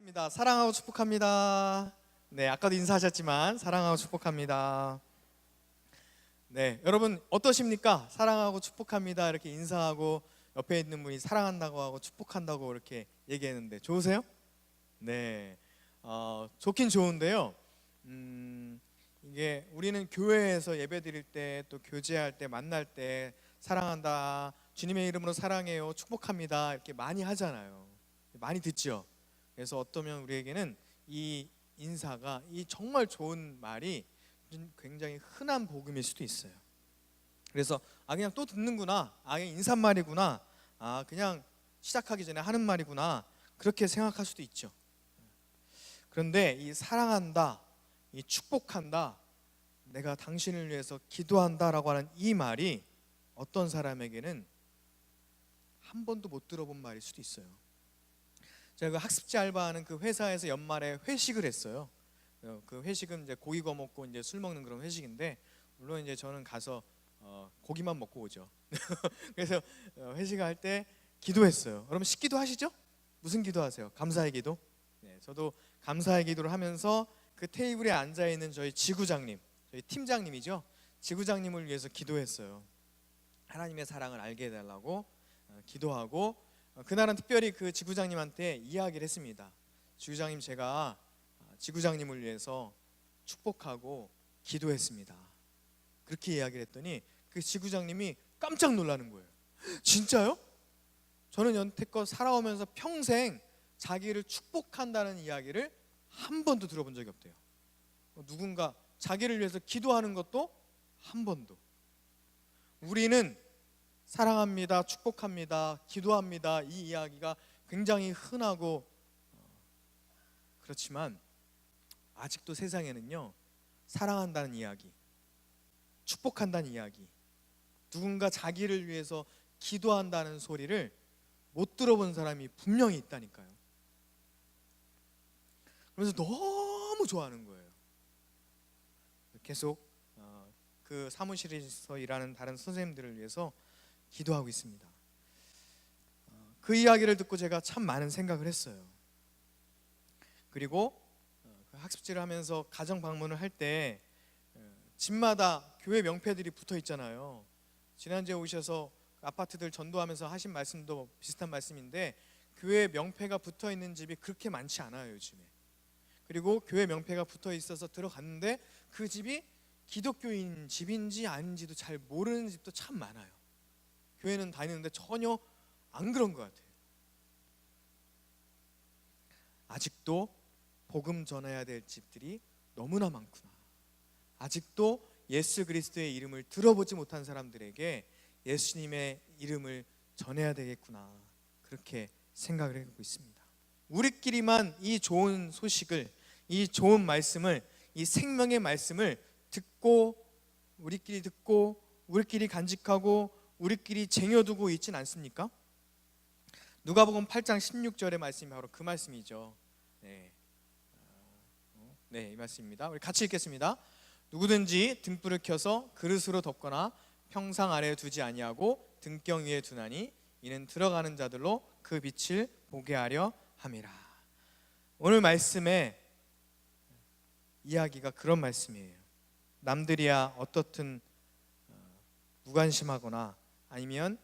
축복합니다. 사랑하고 축복합니다. 네, 아까도 인사하셨지만 사랑하고 축복합니다. 네, 여러분 어떠십니까? 사랑하고 축복합니다 이렇게 인사하고 옆에 있는 분이 사랑한다고 하고 축복한다고 이렇게 얘기했는데 좋으세요? 네, 좋긴 좋은데요. 이게 우리는 교회에서 예배 드릴 때 또 교제할 때 만날 때 사랑한다, 주님의 이름으로 사랑해요, 축복합니다 이렇게 많이 하잖아요. 많이 듣죠. 그래서 어쩌면 우리에게는 이 인사가 이 정말 좋은 말이 굉장히 흔한 복음일 수도 있어요. 그래서 그냥 또 듣는구나, 그냥 인사말이구나, 그냥 시작하기 전에 하는 말이구나 그렇게 생각할 수도 있죠. 그런데 이 사랑한다, 이 축복한다, 내가 당신을 위해서 기도한다라고 하는 이 말이 어떤 사람에게는 한 번도 못 들어본 말일 수도 있어요. 제가 그 학습지 알바하는 그 회사에서 연말에 회식을 했어요. 그 회식은 이제 고기 구워 먹고 이제 술 먹는 그런 회식인데, 물론 이제 저는 가서 고기만 먹고 오죠. 그래서 회식할 때 기도했어요. 여러분 식기도 하시죠? 무슨 기도하세요? 감사의 기도. 네, 저도 감사의 기도를 하면서 그 테이블에 앉아 있는 저희 지구장님, 저희 팀장님이죠. 지구장님을 위해서 기도했어요. 하나님의 사랑을 알게 해달라고 기도하고, 그날은 특별히 그 지구장님한테 이야기를 했습니다. 지구장님, 제가 지구장님을 위해서 축복하고 기도했습니다. 그렇게 이야기를 했더니 그 지구장님이 깜짝 놀라는 거예요. 진짜요? 저는 여태껏 살아오면서 평생 자기를 축복한다는 이야기를 한 번도 들어본 적이 없대요. 누군가 자기를 위해서 기도하는 것도 한 번도. 우리는 사랑합니다, 축복합니다, 기도합니다 이 이야기가 굉장히 흔하고 그렇지만 아직도 세상에는요, 사랑한다는 이야기, 축복한다는 이야기, 누군가 자기를 위해서 기도한다는 소리를 못 들어본 사람이 분명히 있다니까요. 그래서 너무 좋아하는 거예요. 계속 그 사무실에서 일하는 다른 선생님들을 위해서 기도하고 있습니다. 그 이야기를 듣고 제가 참 많은 생각을 했어요. 그리고 학습지를 하면서 가정 방문을 할 때 집마다 교회 명패들이 붙어 있잖아요. 지난주에 오셔서 아파트들 전도하면서 하신 말씀도 비슷한 말씀인데, 교회 명패가 붙어 있는 집이 그렇게 많지 않아요, 요즘에. 그리고 교회 명패가 붙어 있어서 들어갔는데 그 집이 기독교인 집인지 아닌지도 잘 모르는 집도 참 많아요. 교회는 다니는데 전혀 안 그런 것 같아요. 아직도 복음 전해야 될 집들이 너무나 많구나. 아직도 예수 그리스도의 이름을 들어보지 못한 사람들에게 예수님의 이름을 전해야 되겠구나, 그렇게 생각을 하고 있습니다. 우리끼리만 이 좋은 소식을, 이 좋은 말씀을, 이 생명의 말씀을 듣고 우리끼리 간직하고 우리끼리 쟁여두고 있진 않습니까? 누가복음 8장 16절의 말씀이 바로 그 말씀이죠. 네, 이 말씀입니다. 우리 같이 읽겠습니다. 누구든지 등불을 켜서 그릇으로 덮거나 평상 아래에 두지 아니하고 등경 위에 두나니 이는 들어가는 자들로 그 빛을 보게 하려 함이라. 오늘 말씀의 이야기가 그런 말씀이에요. 남들이야 어떻든 무관심하거나 아니면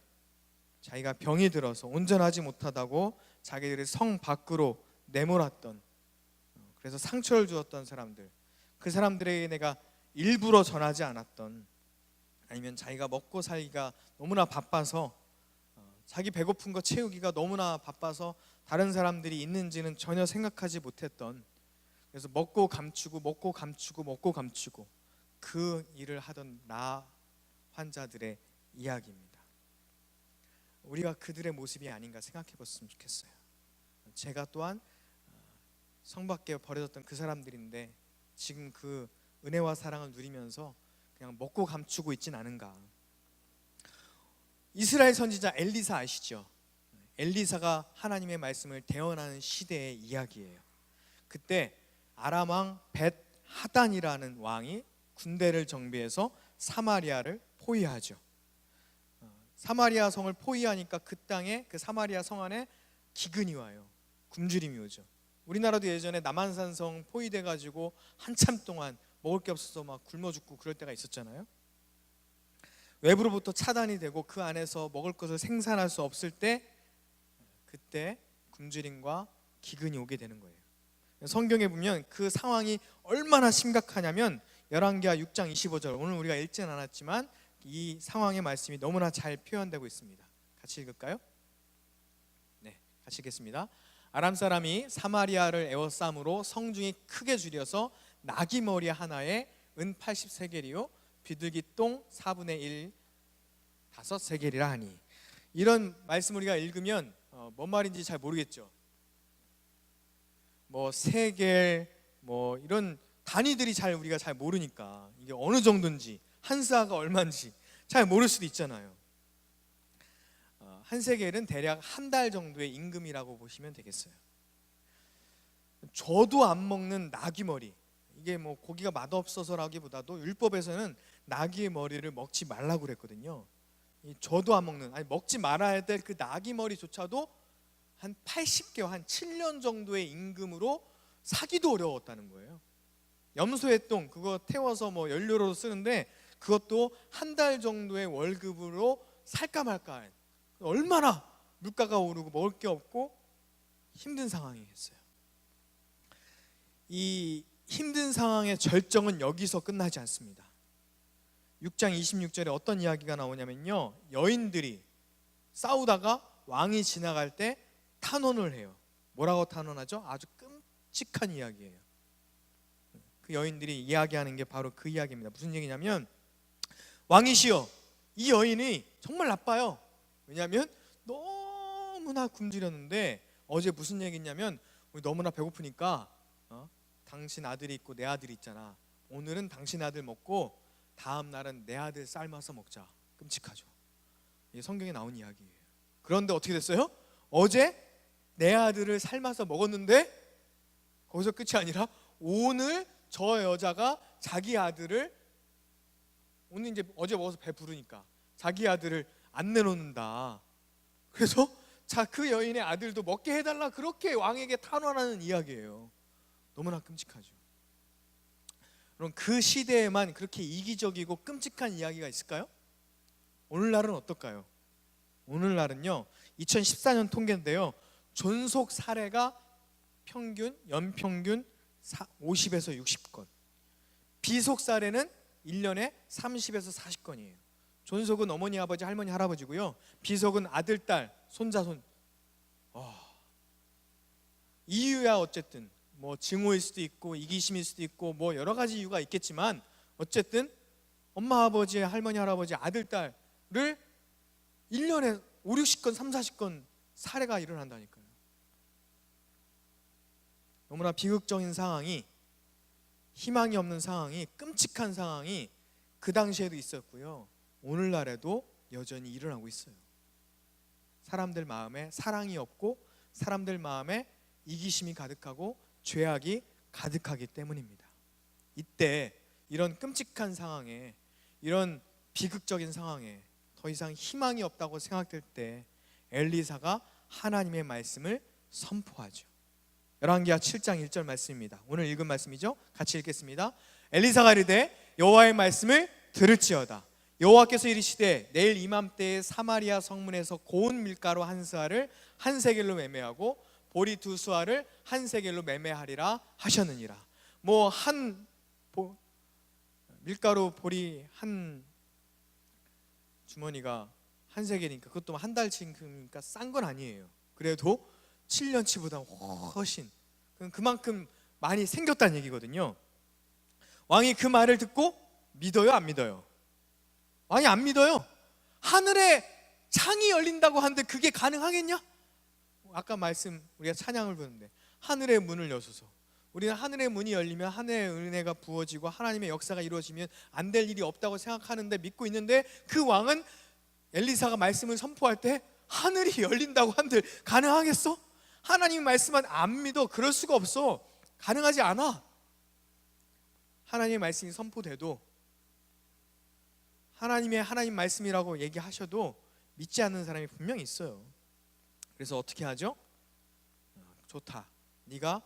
자기가 병이 들어서 온전하지 못하다고 자기들을 성 밖으로 내몰았던, 그래서 상처를 주었던 사람들, 그 사람들에게 내가 일부러 전하지 않았던, 아니면 자기가 먹고 살기가 너무나 바빠서 자기 배고픈 거 채우기가 너무나 바빠서 다른 사람들이 있는지는 전혀 생각하지 못했던, 그래서 먹고 감추고 그 일을 하던 나 환자들의 이야기입니다. 우리가 그들의 모습이 아닌가 생각해 봤으면 좋겠어요. 제가 또한 성 밖에 버려졌던 그 사람들인데 지금 그 은혜와 사랑을 누리면서 그냥 먹고 감추고 있진 않은가. 이스라엘 선지자 엘리사 아시죠? 엘리사가 하나님의 말씀을 대언하는 시대의 이야기예요. 그때 아람 왕 벳 하단이라는 왕이 군대를 정비해서 사마리아를 포위하죠. 사마리아 성을 포위하니까 그 땅에, 그 사마리아 성 안에 기근이 와요. 굶주림이 오죠. 우리나라도 예전에 남한산성 포위돼 가지고 한참 동안 먹을 게 없어서 막 굶어 죽고 그럴 때가 있었잖아요. 외부로부터 차단이 되고 그 안에서 먹을 것을 생산할 수 없을 때, 그때 굶주림과 기근이 오게 되는 거예요. 성경에 보면 그 상황이 얼마나 심각하냐면 열왕기하 6장 25절, 오늘 우리가 읽지는 않았지만 이 상황의 말씀이 너무나 잘 표현되고 있습니다. 같이 읽을까요? 네, 같이 읽겠습니다. 아람 사람이 사마리아를 에워싸므로 성중이 크게 줄여서 나귀 머리 하나에 은 80세겔이요 비둘기 똥 4분의 1 5세겔이라 하니. 이런 말씀 우리가 읽으면 뭔 말인지 잘 모르겠죠. 뭐 세겔 뭐 이런 단위들이 우리가 잘 모르니까 이게 어느 정도인지, 한 스아가 얼마인지 잘 모를 수도 있잖아요. 한 세겔은 대략 한 달 정도의 임금이라고 보시면 되겠어요. 저도 안 먹는 나귀 머리, 이게 뭐 고기가 맛없어서라기보다도 율법에서는 나귀의 머리를 먹지 말라고 그랬거든요. 저도 안 먹는, 아니 먹지 말아야 될 그 나귀 머리조차도 한 80개월, 한 7년 정도의 임금으로 사기도 어려웠다는 거예요. 염소의 똥 그거 태워서 뭐 연료로 쓰는데 그것도 한 달 정도의 월급으로 살까 말까, 얼마나 물가가 오르고 먹을 게 없고 힘든 상황이겠어요. 이 힘든 상황의 절정은 여기서 끝나지 않습니다. 6장 26절에 어떤 이야기가 나오냐면요, 여인들이 싸우다가 왕이 지나갈 때 탄원을 해요. 뭐라고 탄원하죠? 아주 끔찍한 이야기예요. 그 여인들이 이야기하는 게 바로 그 이야기입니다. 무슨 얘기냐면, 왕이시여, 이 여인이 정말 나빠요. 왜냐하면 너무나 굶주렸는데 어제 무슨 얘기냐면, 우리 너무나 배고프니까 당신 아들이 있고 내 아들이 있잖아, 오늘은 당신 아들 먹고 다음 날은 내 아들 삶아서 먹자. 끔찍하죠. 이게 성경에 나온 이야기예요. 그런데 어떻게 됐어요? 어제 내 아들을 삶아서 먹었는데 거기서 끝이 아니라 오늘 저 여자가 자기 아들을, 오늘 이제 어제 먹어서 배부르니까 자기 아들을 안 내놓는다. 그래서 그 여인의 아들도 먹게 해달라, 그렇게 왕에게 탄원하는 이야기예요. 너무나 끔찍하죠. 그럼 그 시대에만 그렇게 이기적이고 끔찍한 이야기가 있을까요? 오늘날은 어떨까요? 오늘날은요, 2014년 통계인데요, 존속 사례가 연평균 50에서 60건, 비속 사례는 1년에 30에서 40건이에요. 존속은 어머니, 아버지, 할머니, 할아버지고요, 비속은 아들, 딸, 손자, 이유야 어쨌든 뭐 증오일 수도 있고 이기심일 수도 있고 뭐 여러 가지 이유가 있겠지만, 어쨌든 엄마, 아버지, 할머니, 할아버지, 아들, 딸을 1년에 5, 60건, 3, 40건 사례가 일어난다니까요. 너무나 비극적인 상황이, 희망이 없는 상황이, 끔찍한 상황이 그 당시에도 있었고요, 오늘날에도 여전히 일어나고 있어요. 사람들 마음에 사랑이 없고 사람들 마음에 이기심이 가득하고 죄악이 가득하기 때문입니다. 이때 이런 끔찍한 상황에, 이런 비극적인 상황에 더 이상 희망이 없다고 생각될 때 엘리사가 하나님의 말씀을 선포하죠. 열왕기하 7장 1절 말씀입니다. 오늘 읽은 말씀이죠. 같이 읽겠습니다. 엘리사가 이르되 여호와의 말씀을 들을지어다. 여호와께서 이르시되 내일 이맘때에 사마리아 성문에서 고운 밀가루 한 스아를 한 세겔로 매매하고 보리 두 수아를 한 세겔로 매매하리라 하셨느니라. 뭐 밀가루 보리 한 주머니가 한 세겔이니까 그것도 한 달치니까 싼 건 아니에요. 그래도 7년치보다 훨씬, 그만큼 많이 생겼다는 얘기거든요. 왕이 그 말을 듣고 믿어요, 안 믿어요? 왕이 안 믿어요. 하늘에 창이 열린다고 하는데 그게 가능하겠냐? 아까 우리가 찬양을 부르는데 하늘의 문을 여소서, 우리는 하늘의 문이 열리면 하늘의 은혜가 부어지고 하나님의 역사가 이루어지면 안 될 일이 없다고 생각하는데, 믿고 있는데, 그 왕은 엘리사가 말씀을 선포할 때 하늘이 열린다고 한들 가능하겠어? 하나님 말씀은 안 믿어. 그럴 수가 없어. 가능하지 않아. 하나님의 말씀이 선포돼도, 하나님 말씀이라고 얘기하셔도 믿지 않는 사람이 분명히 있어요. 그래서 어떻게 하죠? 좋다, 네가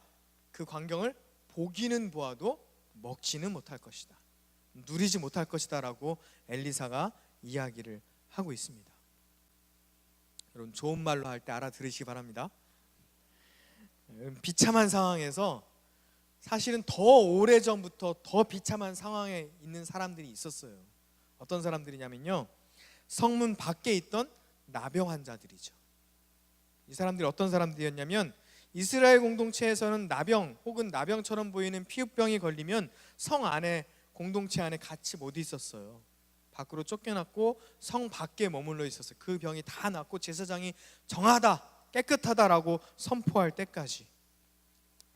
그 광경을 보기는 보아도 먹지는 못할 것이다, 누리지 못할 것이다 라고 엘리사가 이야기를 하고 있습니다. 여러분, 좋은 말로 할 때 알아들으시기 바랍니다. 비참한 상황에서 사실은 더 오래전부터 더 비참한 상황에 있는 사람들이 있었어요. 어떤 사람들이냐면요, 성문 밖에 있던 나병 환자들이죠. 이 사람들이 어떤 사람들이었냐면, 이스라엘 공동체에서는 나병 혹은 나병처럼 보이는 피부병이 걸리면 성 안에, 공동체 안에 같이 못 있었어요. 밖으로 쫓겨났고 성 밖에 머물러 있었어요. 그 병이 다 낫고 제사장이 정하다, 깨끗하다라고 선포할 때까지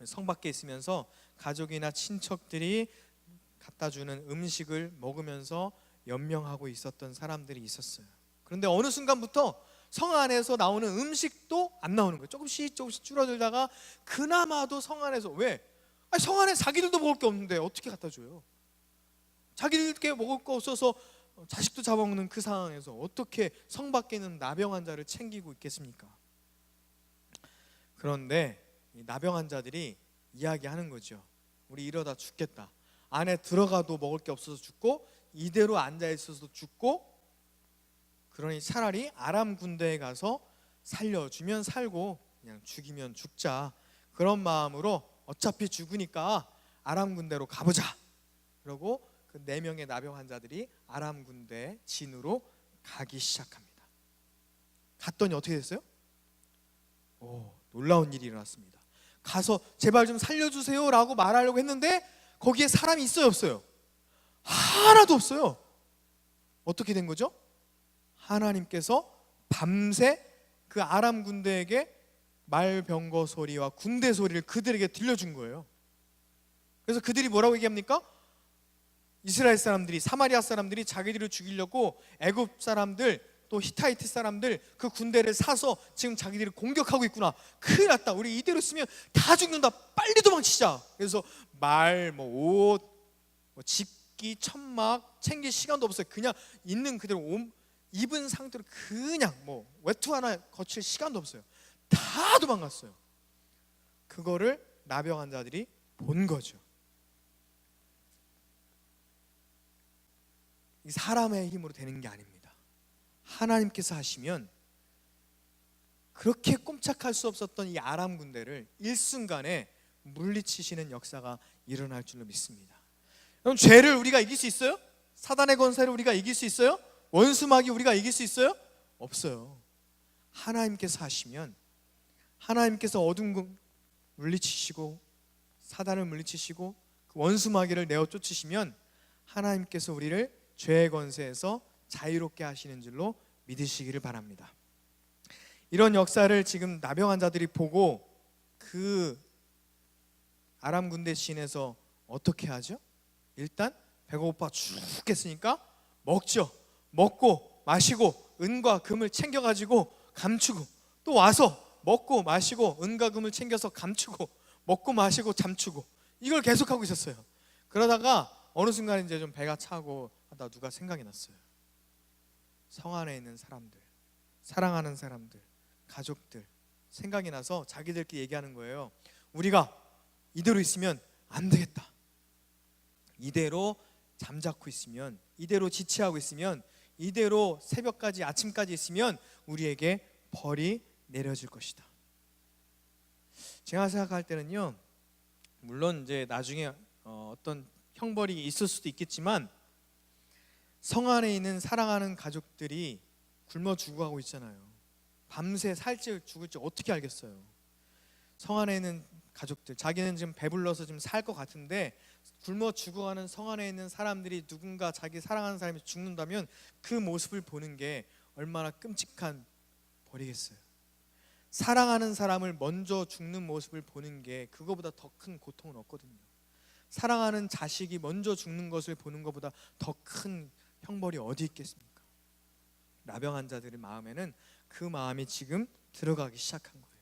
성 밖에 있으면서 가족이나 친척들이 갖다 주는 음식을 먹으면서 연명하고 있었던 사람들이 있었어요. 그런데 어느 순간부터 성 안에서 나오는 음식도 안 나오는 거예요. 조금씩 줄어들다가 그나마도 성 안에서, 왜? 성 안에 자기들도 먹을 게 없는데 어떻게 갖다 줘요? 자기들께 먹을 거 없어서 자식도 잡아먹는 그 상황에서 어떻게 성 밖에 있는 나병 환자를 챙기고 있겠습니까? 그런데 이 나병 환자들이 이야기하는 거죠. 우리 이러다 죽겠다. 안에 들어가도 먹을 게 없어서 죽고 이대로 앉아 있어서 죽고, 그러니 차라리 아람 군대에 가서 살려주면 살고 그냥 죽이면 죽자, 그런 마음으로 어차피 죽으니까 아람 군대로 가보자. 그러고 그 4명의 나병 환자들이 아람 군대 진으로 가기 시작합니다. 갔더니 어떻게 됐어요? 놀라운 일이 일어났습니다. 가서 제발 좀 살려주세요 라고 말하려고 했는데 거기에 사람이 있어요, 없어요? 하나도 없어요. 어떻게 된 거죠? 하나님께서 밤새 그 아람 군대에게 말병거 소리와 군대 소리를 그들에게 들려준 거예요. 그래서 그들이 뭐라고 얘기합니까? 이스라엘 사람들이, 사마리아 사람들이 자기들을 죽이려고 애굽 사람들, 또 히타이트 사람들 그 군대를 사서 지금 자기들이 공격하고 있구나, 큰일 났다, 우리 이대로 있으면 다 죽는다, 빨리 도망치자. 그래서 말, 옷, 집기, 천막 챙길 시간도 없어요. 그냥 있는 그대로 입은 상태로 그냥 외투 하나 거칠 시간도 없어요. 다 도망갔어요. 그거를 나병 환자들이 본 거죠. 이 사람의 힘으로 되는 게 아닙니다. 하나님께서 하시면 그렇게 꼼짝할 수 없었던 이 아람 군대를 일순간에 물리치시는 역사가 일어날 줄로 믿습니다. 그럼 죄를 우리가 이길 수 있어요? 사단의 권세를 우리가 이길 수 있어요? 원수마귀 우리가 이길 수 있어요? 없어요. 하나님께서 하시면, 하나님께서 어둠 물리치시고 사단을 물리치시고 그 원수마귀를 내어 쫓으시면 하나님께서 우리를 죄의 권세에서 자유롭게 하시는 줄로 믿으시기를 바랍니다. 이런 역사를 지금 나병 환자들이 보고 그 아람 군대 시인에서 어떻게 하죠? 일단 배고파 죽겠으니까 먹죠. 먹고 마시고 은과 금을 챙겨가지고 감추고, 또 와서 먹고 마시고 은과 금을 챙겨서 감추고, 먹고 마시고 잠추고, 이걸 계속하고 있었어요. 그러다가 어느 순간 이제 좀 배가 차고 하다 누가 생각이 났어요. 성 안에 있는 사람들, 사랑하는 사람들, 가족들 생각이 나서 자기들끼리 얘기하는 거예요. 우리가 이대로 있으면 안 되겠다. 이대로 잠자코 있으면, 이대로 지체하고 있으면, 이대로 새벽까지 아침까지 있으면 우리에게 벌이 내려질 것이다. 제가 생각할 때는요, 물론 이제 나중에 어떤 형벌이 있을 수도 있겠지만 성 안에 있는 사랑하는 가족들이 굶어 죽어가고 있잖아요. 밤새 살지 죽을지 어떻게 알겠어요? 성 안에 있는 가족들, 자기는 지금 배불러서 지금 살 것 같은데 굶어 죽어가는 성 안에 있는 사람들이 누군가 자기 사랑하는 사람이 죽는다면 그 모습을 보는 게 얼마나 끔찍한 벌이겠어요. 사랑하는 사람을 먼저 죽는 모습을 보는 게 그거보다 더 큰 고통은 없거든요. 사랑하는 자식이 먼저 죽는 것을 보는 것보다 더 큰 형벌이 어디 있겠습니까? 나병 환자들의 마음에는 그 마음이 지금 들어가기 시작한 거예요.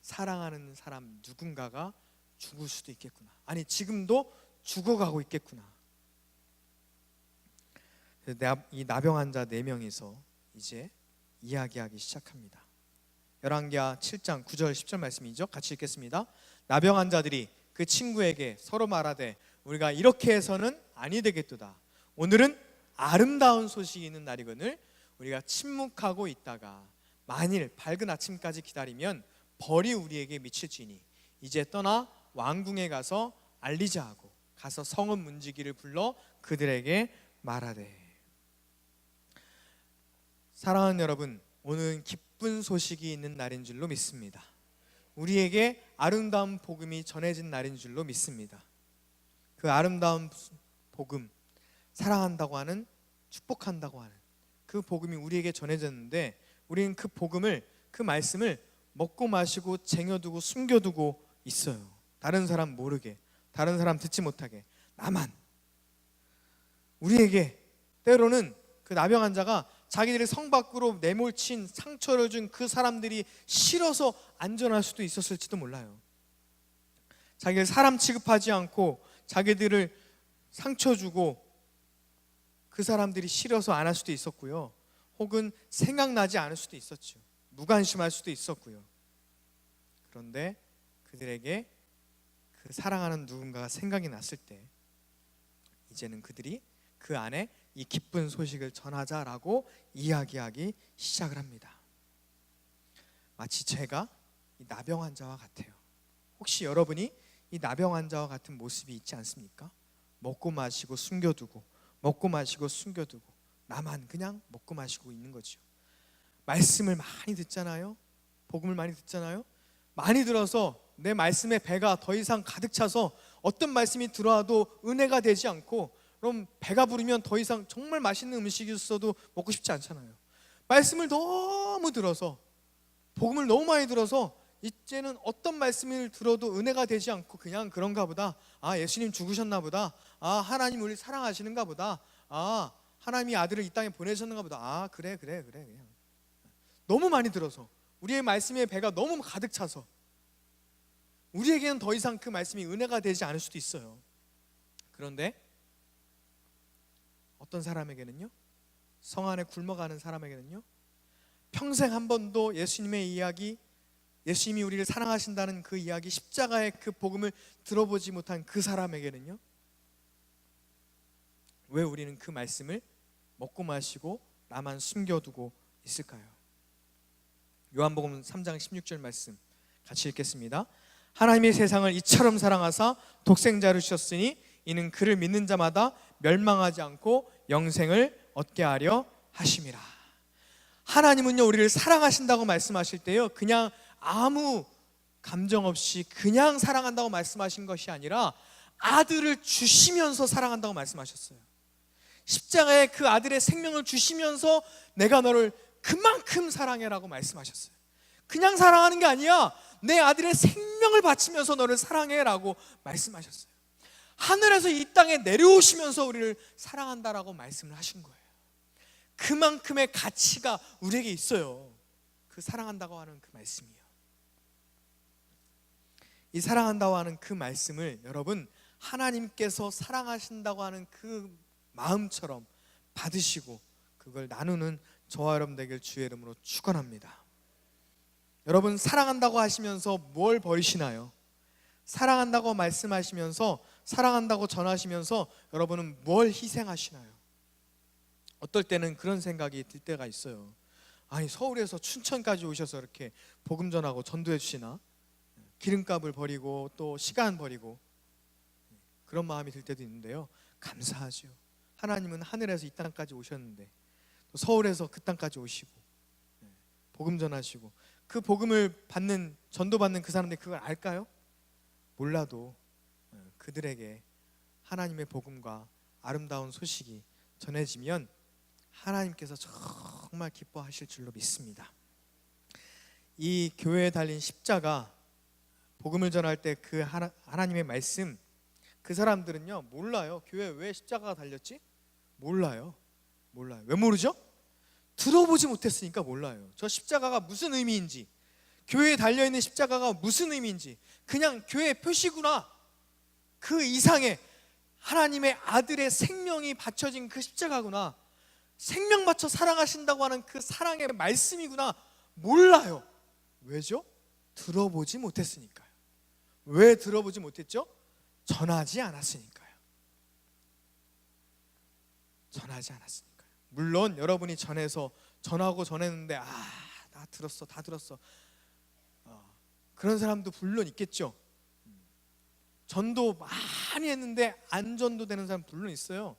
사랑하는 사람 누군가가 죽을 수도 있겠구나. 아니 지금도 죽어가고 있겠구나. 이 나병 환자 4명이서 이제 이야기하기 시작합니다. 열왕기하 7장 9절 10절 말씀이죠. 같이 읽겠습니다. 나병 환자들이 그 친구에게 서로 말하되 우리가 이렇게 해서는 아니 되겠도다. 오늘은 아름다운 소식이 있는 날이거늘 우리가 침묵하고 있다가 만일 밝은 아침까지 기다리면 벌이 우리에게 미칠지니 이제 떠나 왕궁에 가서 알리자 하고 가서 성읍 문지기를 불러 그들에게 말하되. 사랑하는 여러분, 오늘은 기쁜 소식이 있는 날인 줄로 믿습니다. 우리에게 아름다운 복음이 전해진 날인 줄로 믿습니다. 그 아름다운 복음, 사랑한다고 하는, 축복한다고 하는 그 복음이 우리에게 전해졌는데 우리는 그 복음을, 그 말씀을 먹고 마시고 쟁여두고 숨겨두고 있어요. 다른 사람 모르게, 다른 사람 듣지 못하게, 나만. 우리에게 때로는 그 나병 환자가 자기들의 성 밖으로 내몰친 상처를 준 그 사람들이 싫어서 안전할 수도 있었을지도 몰라요. 자기를 사람 취급하지 않고 자기들을 상처 주고 그 사람들이 싫어서 안 할 수도 있었고요. 혹은 생각나지 않을 수도 있었죠. 무관심할 수도 있었고요. 그런데 그들에게 그 사랑하는 누군가가 생각이 났을 때 이제는 그들이 그 안에 이 기쁜 소식을 전하자라고 이야기하기 시작을 합니다. 마치 제가 이 나병 환자와 같아요. 혹시 여러분이 이 나병 환자와 같은 모습이 있지 않습니까? 먹고 마시고 숨겨두고, 먹고 마시고 숨겨두고, 나만 그냥 먹고 마시고 있는 거죠. 말씀을 많이 듣잖아요. 복음을 많이 듣잖아요. 많이 들어서 내 말씀에 배가 더 이상 가득 차서 어떤 말씀이 들어와도 은혜가 되지 않고, 그럼 배가 부르면 더 이상 정말 맛있는 음식이 있어도 먹고 싶지 않잖아요. 말씀을 너무 들어서, 복음을 너무 많이 들어서 이제는 어떤 말씀을 들어도 은혜가 되지 않고 그냥 그런가 보다. 아, 예수님 죽으셨나 보다. 아, 하나님 우리 사랑하시는가 보다. 아, 하나님이 아들을 이 땅에 보내셨는가 보다. 아, 그래 그냥 너무 많이 들어서 우리의 말씀에 배가 너무 가득 차서 우리에게는 더 이상 그 말씀이 은혜가 되지 않을 수도 있어요. 그런데 어떤 사람에게는요, 성 안에 굶어가는 사람에게는요, 평생 한 번도 예수님의 이야기, 예수님이 우리를 사랑하신다는 그 이야기, 십자가의 그 복음을 들어보지 못한 그 사람에게는요, 왜 우리는 그 말씀을 먹고 마시고 나만 숨겨두고 있을까요? 요한복음 3장 16절 말씀 같이 읽겠습니다. 하나님이 세상을 이처럼 사랑하사 독생자를 주셨으니 이는 그를 믿는 자마다 멸망하지 않고 영생을 얻게 하려 하심이라. 하나님은요, 우리를 사랑하신다고 말씀하실 때요, 그냥 아무 감정 없이 그냥 사랑한다고 말씀하신 것이 아니라 아들을 주시면서 사랑한다고 말씀하셨어요. 십자가에 그 아들의 생명을 주시면서 내가 너를 그만큼 사랑해라고 말씀하셨어요. 그냥 사랑하는 게 아니야, 내 아들의 생명을 바치면서 너를 사랑해라고 말씀하셨어요. 하늘에서 이 땅에 내려오시면서 우리를 사랑한다라고 말씀을 하신 거예요. 그만큼의 가치가 우리에게 있어요. 그 사랑한다고 하는 그 말씀이요. 이 사랑한다고 하는 그 말씀을 여러분, 하나님께서 사랑하신다고 하는 그 마음처럼 받으시고 그걸 나누는 저와 여러분 되길 주의 이름으로 축원합니다. 여러분, 사랑한다고 하시면서 뭘 버리시나요? 사랑한다고 말씀하시면서, 사랑한다고 전하시면서 여러분은 뭘 희생하시나요? 어떨 때는 그런 생각이 들 때가 있어요. 아니, 서울에서 춘천까지 오셔서 이렇게 복음 전하고 전도해 주시나? 기름값을 버리고 또 시간 버리고 그런 마음이 들 때도 있는데요, 감사하죠. 하나님은 하늘에서 이 땅까지 오셨는데 또 서울에서 그 땅까지 오시고 복음 전하시고, 그 복음을 받는, 전도받는 그 사람들이 그걸 알까요? 몰라도 그들에게 하나님의 복음과 아름다운 소식이 전해지면 하나님께서 정말 기뻐하실 줄로 믿습니다. 이 교회에 달린 십자가, 복음을 전할 때 그 하나님의 말씀, 그 사람들은요 몰라요. 교회에 왜 십자가가 달렸지? 몰라요. 왜 모르죠? 들어보지 못했으니까 몰라요. 저 십자가가 무슨 의미인지, 교회에 달려있는 십자가가 무슨 의미인지, 그냥 교회의 표시구나, 그 이상의 하나님의 아들의 생명이 바쳐진 그 십자가구나, 생명 바쳐 사랑하신다고 하는 그 사랑의 말씀이구나, 몰라요. 왜죠? 들어보지 못했으니까요. 왜 들어보지 못했죠? 전하지 않았으니까요. 전하지 않았으니까요. 물론 여러분이 전하고 전했는데 나 들었어, 다 들었어, 그런 사람도 물론 있겠죠. 전도 많이 했는데 안 전도되는 사람 물론 있어요.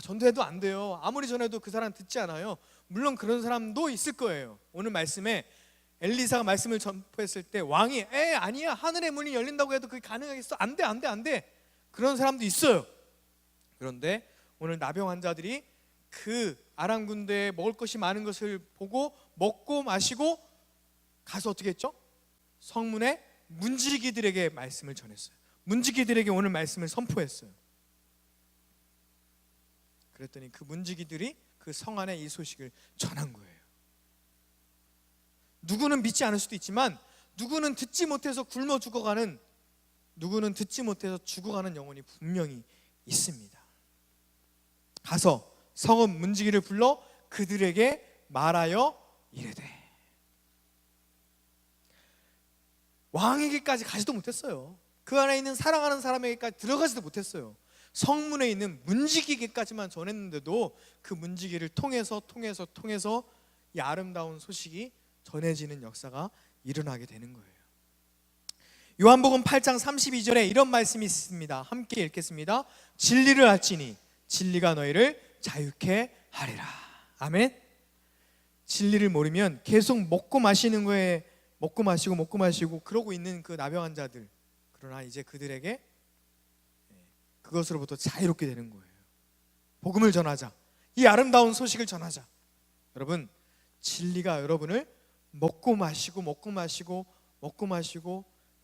전도해도 안 돼요. 아무리 전해도 그 사람 듣지 않아요. 물론 그런 사람도 있을 거예요. 오늘 말씀에 엘리사가 말씀을 전포했을 때 왕이 아니야, 하늘의 문이 열린다고 해도 그게 가능하겠어? 안 돼. 그런 사람도 있어요. 그런데 오늘 나병 환자들이 그 아람 군대에 먹을 것이 많은 것을 보고 먹고 마시고 가서 어떻게 했죠? 성문에 문지기들에게 말씀을 전했어요. 문지기들에게 오늘 말씀을 선포했어요. 그랬더니 그 문지기들이 그 성 안에 이 소식을 전한 거예요. 누구는 믿지 않을 수도 있지만 누구는 듣지 못해서 굶어 죽어가는, 누구는 듣지 못해서 죽어가는 영혼이 분명히 있습니다. 가서 성읍 문지기를 불러 그들에게 말하여 이르되, 왕에게까지 가지도 못했어요. 그 안에 있는 사랑하는 사람에게까지 들어가지도 못했어요. 성문에 있는 문지기에게까지만 전했는데도 그 문지기를 통해서 이 아름다운 소식이 전해지는 역사가 일어나게 되는 거예요. 요한복음 8장 32절에 이런 말씀이 있습니다. 함께 읽겠습니다. 진리를 알지니 진리가 너희를 자유케 하리라. 아멘. 진리를 모르면 계속 먹고 마시는 거에 먹고 마시고 그러고 있는 그 나병 환자들, 그러나 이제 그들에게 그것으로부터 자유롭게 되는 거예요. 복음을 전하자, 이 아름다운 소식을 전하자. 여러분, 진리가 여러분을 먹고 마시고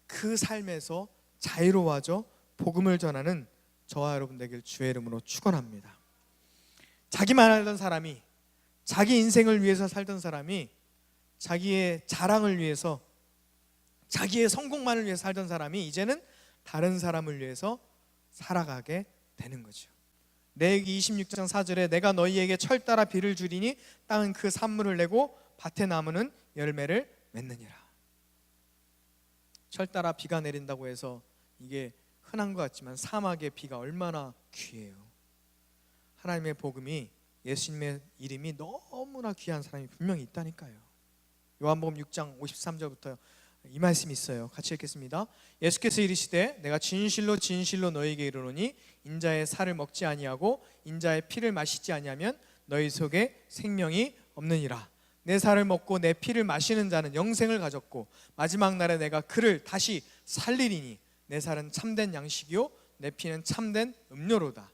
그 삶에서 자유로워져 복음을 전하는 저와 여러분 되길 주의 이름으로 축원합니다. 자기만 알던 사람이, 자기 인생을 위해서 살던 사람이, 자기의 자랑을 위해서, 자기의 성공만을 위해서 살던 사람이 이제는 다른 사람을 위해서 살아가게 되는 거죠. 레위기 26장 4절에 내가 너희에게 철 따라 비를 주리니 땅은 그 산물을 내고 밭의 나무는 열매를 맺느니라. 철 따라 비가 내린다고 해서 이게 흔한 것 같지만 사막의 비가 얼마나 귀해요. 하나님의 복음이, 예수님의 이름이 너무나 귀한 사람이 분명히 있다니까요. 요한복음 6장 53절부터 이 말씀이 있어요. 같이 읽겠습니다. 예수께서 이르시되 내가 진실로 너희에게 이르노니 인자의 살을 먹지 아니하고 인자의 피를 마시지 아니하면 너희 속에 생명이 없느니라. 내 살을 먹고 내 피를 마시는 자는 영생을 가졌고 마지막 날에 내가 그를 다시 살리리니 내 살은 참된 양식이요 내 피는 참된 음료로다.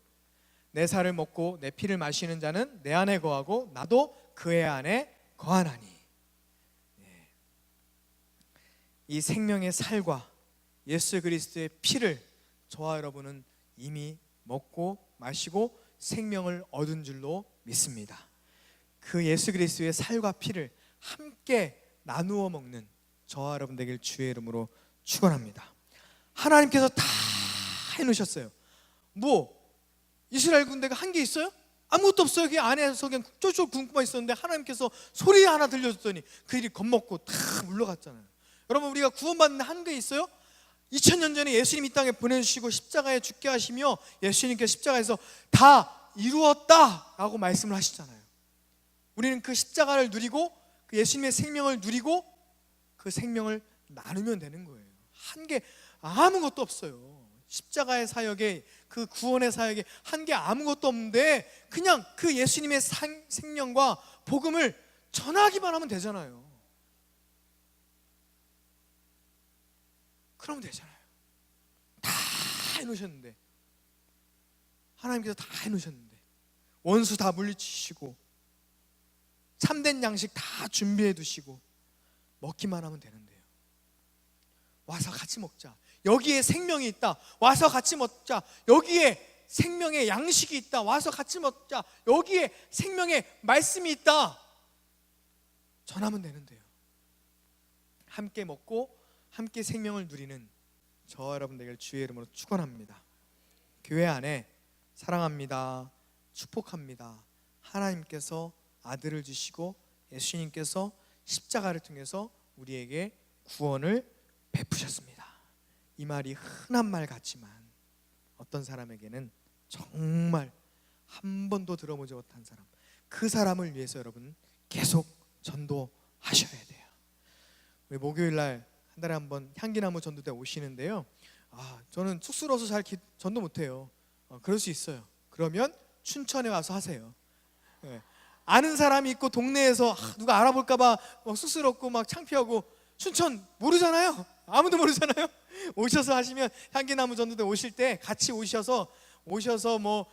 내 살을 먹고 내 피를 마시는 자는 내 안에 거하고 나도 그의 안에 거하나니. 이 생명의 살과 예수 그리스도의 피를 저와 여러분은 이미 먹고 마시고 생명을 얻은 줄로 믿습니다. 그 예수 그리스도의 살과 피를 함께 나누어 먹는 저와 여러분 되길 주의 이름으로 축원합니다. 하나님께서 다 해놓으셨어요. 이스라엘 군대가 한 게 있어요? 아무것도 없어요. 그 안에서 그냥 쫄쫄 굶고만 있었는데 하나님께서 소리 하나 들려줬더니 그들이 겁먹고 다 물러갔잖아요. 여러분, 우리가 구원받는 한 게 있어요? 2000년 전에 예수님 이 땅에 보내주시고 십자가에 죽게 하시며 예수님께서 십자가에서 다 이루었다 라고 말씀을 하시잖아요. 우리는 그 십자가를 누리고 그 예수님의 생명을 누리고 그 생명을 나누면 되는 거예요. 한 게 아무것도 없어요. 십자가의 사역에, 그 구원의 사역에 한 게 아무것도 없는데 그냥 그 예수님의 생명과 복음을 전하기만 하면 되잖아요. 그러면 되잖아요. 다 해놓으셨는데, 하나님께서 다 해놓으셨는데, 원수 다 물리치시고 참된 양식 다 준비해 두시고 먹기만 하면 되는데요. 와서 같이 먹자. 여기에 생명이 있다. 와서 같이 먹자. 여기에 생명의 양식이 있다. 와서 같이 먹자. 여기에 생명의 말씀이 있다. 전하면 되는데요. 함께 먹고 함께 생명을 누리는 저와 여러분 되길 주의 이름으로 축원합니다. 교회 안에 사랑합니다, 축복합니다, 하나님께서 아들을 주시고 예수님께서 십자가를 통해서 우리에게 구원을 베푸셨습니다. 이 말이 흔한 말 같지만 어떤 사람에게는 정말 한 번도 들어보지 못한 사람, 그 사람을 위해서 여러분 계속 전도하셔야 돼요. 우리 목요일 날 한 달에 한 번 향기나무 전도대 오시는데요. 저는 쑥스러워서 잘 전도 못해요. 그럴 수 있어요. 그러면 춘천에 와서 하세요. 네. 아는 사람이 있고 동네에서 누가 알아볼까봐 쑥스럽고 막 창피하고, 춘천 모르잖아요. 아무도 모르잖아요. 오셔서 하시면 향기나무 전도대 오실 때 같이 오셔서 뭐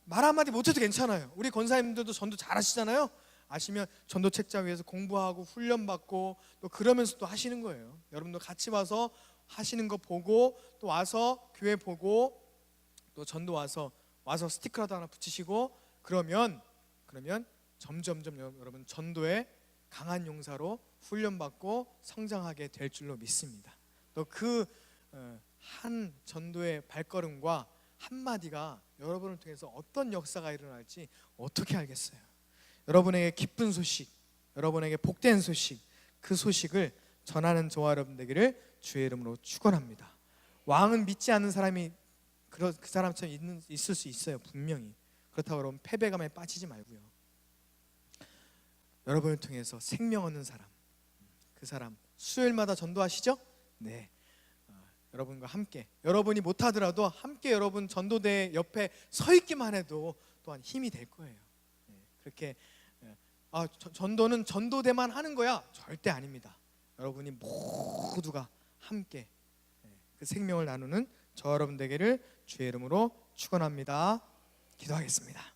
말 한마디 못해도 괜찮아요. 우리 권사님들도 전도 잘 하시잖아요. 아시면 전도 책자 위에서 공부하고 훈련받고 또 그러면서 또 하시는 거예요. 여러분도 같이 와서 하시는 거 보고 또 와서 교회 보고 또 전도 와서 스티커라도 하나 붙이시고 그러면 점점점 여러분 전도에 강한 용사로 훈련받고 성장하게 될 줄로 믿습니다. 또 그 한 전도의 발걸음과 한마디가 여러분을 통해서 어떤 역사가 일어날지 어떻게 알겠어요? 여러분에게 기쁜 소식, 여러분에게 복된 소식, 그 소식을 전하는 저와 여러분 되기를 주의 이름으로 축원합니다. 왕은 믿지 않는 사람이 그 사람처럼 있을 수 있어요. 분명히. 그렇다고 여러분 패배감에 빠지지 말고요. 여러분을 통해서 생명 얻는 사람, 그 사람 수요일마다 전도하시죠? 네. 여러분과 함께, 여러분이 못하더라도 함께 여러분 전도대 옆에 서 있기만 해도 또한 힘이 될 거예요. 그렇게 전도는 전도대만 하는 거야? 절대 아닙니다. 여러분이 모두가 함께 그 생명을 나누는 저 여러분 되기를 주의 이름으로 축원합니다. 기도하겠습니다.